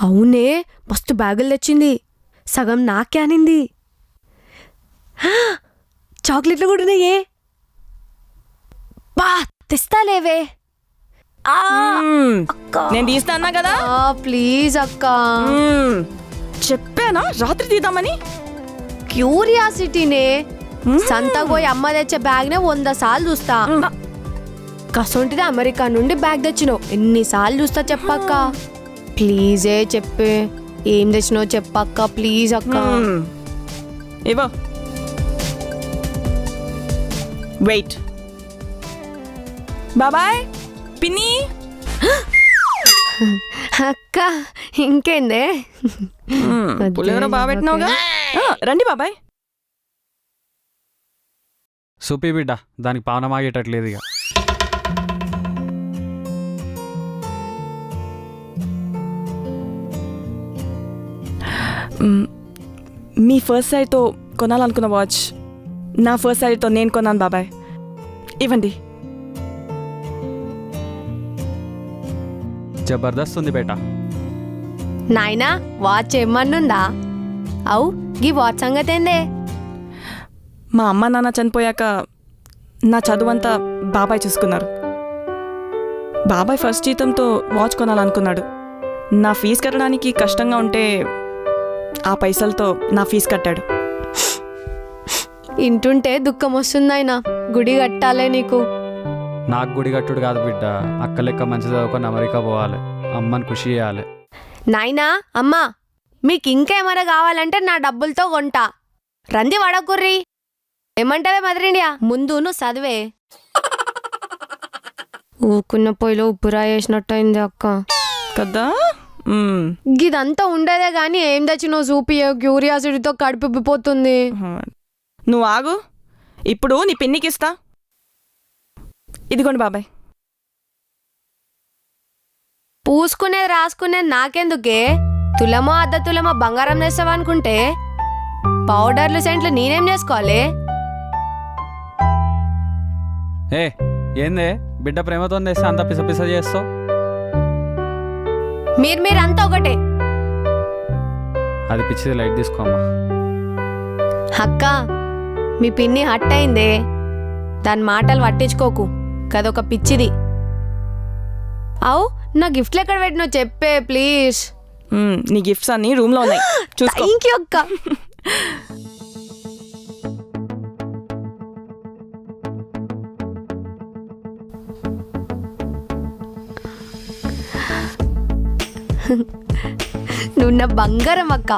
అవునే, మస్తు బ్యాగులు తెచ్చింది. సగం నాకే అనింది. చాక్లెట్లు కూడా ఉన్నాయే. బా తెస్తాలేవే. నేను తీస్తానా కదా. ప్లీజ్ అక్క. చెప్పానా రాత్రి తీద్దామని. క్యూరియాసిటీనే. సంతకు పోయి అమ్మ తెచ్చే బ్యాగ్ నే 100 సార్లు చూస్తా. కసొంటిది అమెరికా నుండి బ్యాగ్ తెచ్చినావు, ఎన్నిసార్లు చూస్తా చెప్పక్క. ప్లీజే చెప్పే, ఏం తెచ్చినావు చెప్పక్క ప్లీజ్ అక్క. ఇవో వెయిట్. బాబాయ్ పిన్ని. అక్క ఇంకేందే. పులిహోర బాగా పెట్టినావుగా. రండి బాబాయ్. సూపి బిడ్డ, దానికి పావనమాగేటట్లేదు ఇక. మీ ఫస్ట్ సైడ్తో కొనాలనుకున్న వాచ్ నా ఫస్ట్ సైడ్తో నేను కొన్నాను బాబాయ్. ఇవ్వండి. జబర్దస్త్ ఉంది బేట. నాయనా వాచ్ ఏమన్నుందా? అవు గీ వాచ్ సంగతి ఏందే? మా అమ్మ నాన్న చనిపోయాక నా చదువంతా బాబాయ్ చూసుకున్నారు. బాబాయ్ ఫస్ట్ జీతంతో వాచ్ కొనాలనుకున్నాడు. నా ఫీజు కట్టడానికి కష్టంగా ఉంటే ఆ పైసలతో నా ఫీజు కట్టాడు. ఇంటుంటే దుఃఖం వస్తుందాయన. గుడి కట్టాలే నీకు. నాకు గుడి కట్టుడు కాదు బిడ్డ, అక్క లెక్క మంచి చదువుకొని అమెరికా పోవాలి, అమ్మని ఖుషి చేయాలి. నాయనా అమ్మా, మీకు ఇంకేమైనా కావాలంటే నా డబ్బులతో కొంటా. రంది వడకుర్రి. ఏమంటావే మదరిండియా? ముందు నువ్వు చదివే. ఊకున్న పొయ్యిలో ఉప్పురా వేసినట్టయింది అక్క కదా. గిదంతా ఉండేదే గాని ఏం తెచ్చినో చూపి. క్యూరియాసిటీతో కడుపుపోతుంది. నువ్వు ఆగు, ఇప్పుడు నీ పిన్నికి ఇస్తా. ఇదిగోండి బాబాయ్. పూసుకునేది రాసుకునేది నాకెందుకే? తులమో అర్ధ తులమో బంగారం తెస్తావనుకుంటే పౌడర్లు సెంట్లు నేనేం చేసుకోవాలి? ఏ ఏందే బిడ్డ ప్రేమతో తెస్తే అంత పిస పిస చేస్తావు? మీరంతా ఒకటే. అది పిచ్చిది, లైట్ తీసుకోమ్మా. అక్క మీ పిన్ని హట్ అయిందే, దాని మాటలు పట్టించుకోకు, కదొక పిచ్చిది. అవు నా గిఫ్ట్లు ఎక్కడ పెట్టినావు చెప్పే ప్లీజ్. నీ గిఫ్ట్స్ అన్ని రూమ్లో ఉన్నాయి, చూసుకో. థ్యాంక్ యూ అక్క. నువ్వు నా బంగారం అక్క.